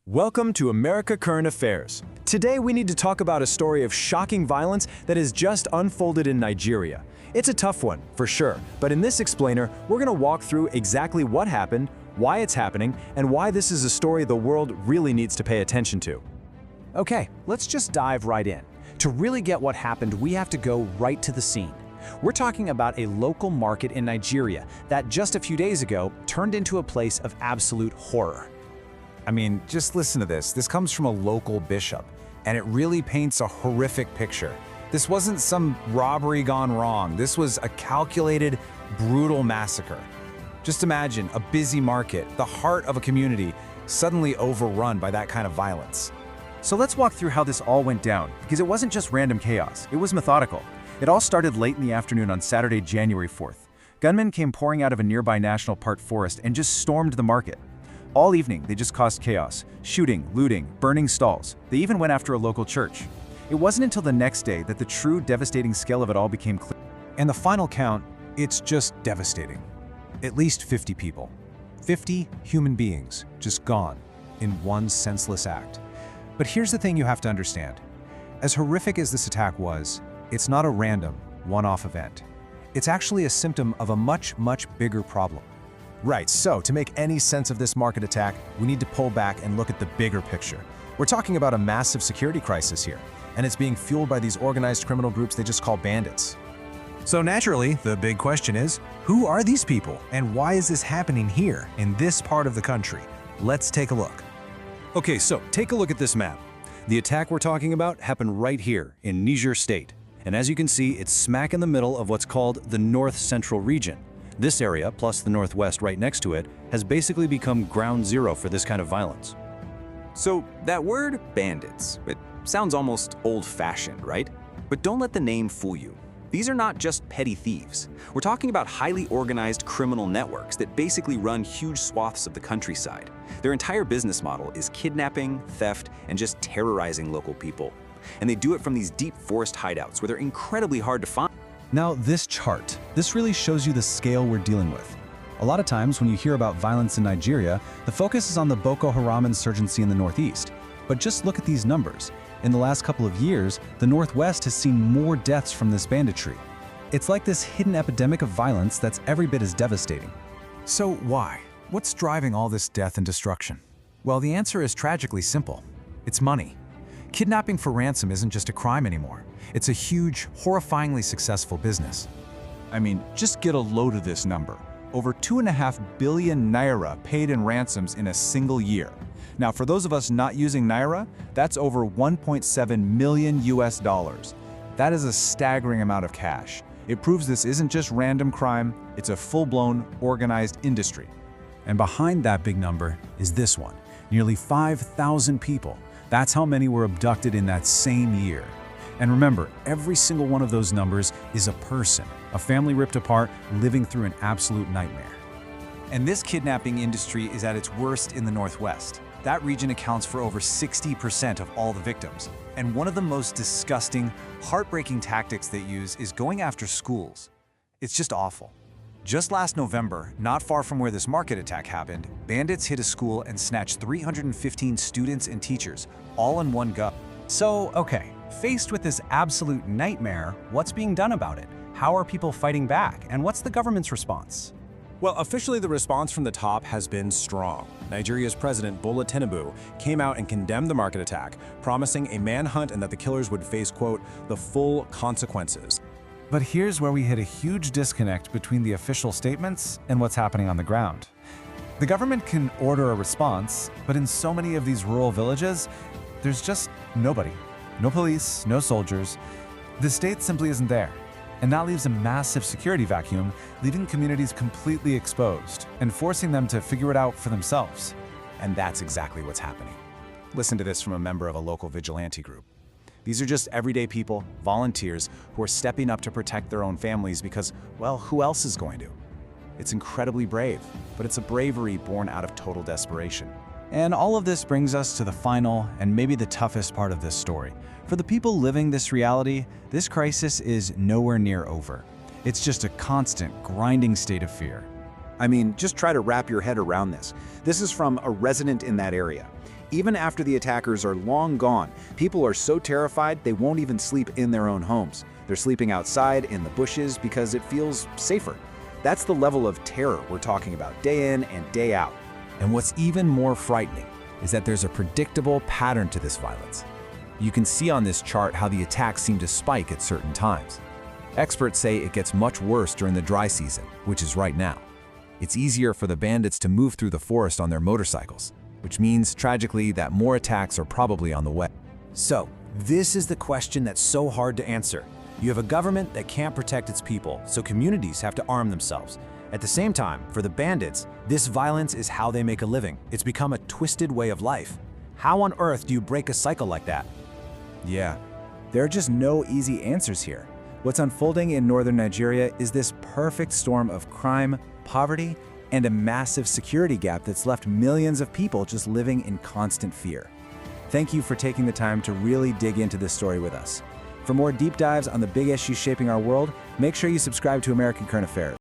Welcome to America Current Affairs. Today we need to talk about a story of shocking violence that has just unfolded in Nigeria. It's a tough one, for sure, but in this explainer, we're going to walk through exactly what happened, why it's happening, and why this is a story the world really needs to pay attention to. Okay, let's just dive right in. To really get what happened, we have to go right to the scene. We're talking about a local market in Nigeria that just a few days ago turned into a place of absolute horror. I mean, just listen to this. This comes from a local bishop, and it really paints a horrific picture. This wasn't some robbery gone wrong. This was a calculated, brutal massacre. Just imagine a busy market, the heart of a community, suddenly overrun by that kind of violence. So let's walk through how this all went down, because it wasn't just random chaos, it was methodical. It all started late in the afternoon on Saturday, January 4th. Gunmen came pouring out of a nearby national park forest and just stormed the market. All evening, they just caused chaos, shooting, looting, burning stalls. They even went after a local church. It wasn't until the next day that the true devastating scale of it all became clear. And the final count, it's just devastating. At least 50 people. 50 human beings just gone in one senseless act. But here's the thing you have to understand. As horrific as this attack was, it's not a random, one-off event. It's actually a symptom of a much, much bigger problem. Right, so to make any sense of this market attack, we need to pull back and look at the bigger picture. We're talking about a massive security crisis here, and it's being fueled by these organized criminal groups they just call bandits. So naturally, the big question is, who are these people, and why is this happening here, in this part of the country? Let's take a look. Okay, so take a look at this map. The attack we're talking about happened right here in Niger State. And as you can see, it's smack in the middle of what's called the North Central region. This area, plus the Northwest right next to it, has basically become ground zero for this kind of violence. So that word, bandits, it sounds almost old-fashioned, right? But don't let the name fool you. These are not just petty thieves. We're talking about highly organized criminal networks that basically run huge swaths of the countryside. Their entire business model is kidnapping, theft, and just terrorizing local people. And they do it from these deep forest hideouts where they're incredibly hard to find. Now, this chart, this really shows you the scale we're dealing with. A lot of times when you hear about violence in Nigeria, the focus is on the Boko Haram insurgency in the northeast. But just look at these numbers. In the last couple of years, the Northwest has seen more deaths from this banditry. It's like this hidden epidemic of violence that's every bit as devastating. So why? What's driving all this death and destruction? Well, the answer is tragically simple. It's money. Kidnapping for ransom isn't just a crime anymore. It's a huge, horrifyingly successful business. I mean, just get a load of this number. Over 2.5 billion naira paid in ransoms in a single year. Now, for those of us not using naira, that's over 1.7 million US dollars. That is a staggering amount of cash. It proves this isn't just random crime, it's a full-blown, organized industry. And behind that big number is this one, nearly 5,000 people. That's how many were abducted in that same year. And remember, every single one of those numbers is a person, a family ripped apart, living through an absolute nightmare. And this kidnapping industry is at its worst in the Northwest. That region accounts for over 60% of all the victims. And one of the most disgusting, heartbreaking tactics they use is going after schools. It's just awful. Just last November, not far from where this market attack happened, bandits hit a school and snatched 315 students and teachers, all in one go. So, okay, faced with this absolute nightmare, what's being done about it? How are people fighting back? And what's the government's response? Well, officially the response from the top has been strong. Nigeria's president, Bola Tinubu, came out and condemned the market attack, promising a manhunt and that the killers would face, quote, the full consequences. But here's where we hit a huge disconnect between the official statements and what's happening on the ground. The government can order a response, but in so many of these rural villages, there's just nobody. No police, no soldiers. The state simply isn't there. And that leaves a massive security vacuum, leaving communities completely exposed and forcing them to figure it out for themselves. And that's exactly what's happening. Listen to this from a member of a local vigilante group. These are just everyday people, volunteers, who are stepping up to protect their own families because, well, who else is going to? It's incredibly brave, but it's a bravery born out of total desperation. And all of this brings us to the final and maybe the toughest part of this story. For the people living this reality, this crisis is nowhere near over. It's just a constant, grinding state of fear. I mean, just try to wrap your head around this. This is from a resident in that area. Even after the attackers are long gone, people are so terrified they won't even sleep in their own homes. They're sleeping outside in the bushes because it feels safer. That's the level of terror we're talking about, day in and day out. And what's even more frightening is that there's a predictable pattern to this violence. You can see on this chart how the attacks seem to spike at certain times. Experts say it gets much worse during the dry season, which is right now. It's easier for the bandits to move through the forest on their motorcycles, which means, tragically, that more attacks are probably on the way. So, this is the question that's so hard to answer. You have a government that can't protect its people, so communities have to arm themselves. At the same time, for the bandits, this violence is how they make a living. It's become a twisted way of life. How on earth do you break a cycle like that? Yeah, there are just no easy answers here. What's unfolding in northern Nigeria is this perfect storm of crime, poverty, and a massive security gap that's left millions of people just living in constant fear. Thank you for taking the time to really dig into this story with us. For more deep dives on the big issues shaping our world, make sure you subscribe to American Current Affairs.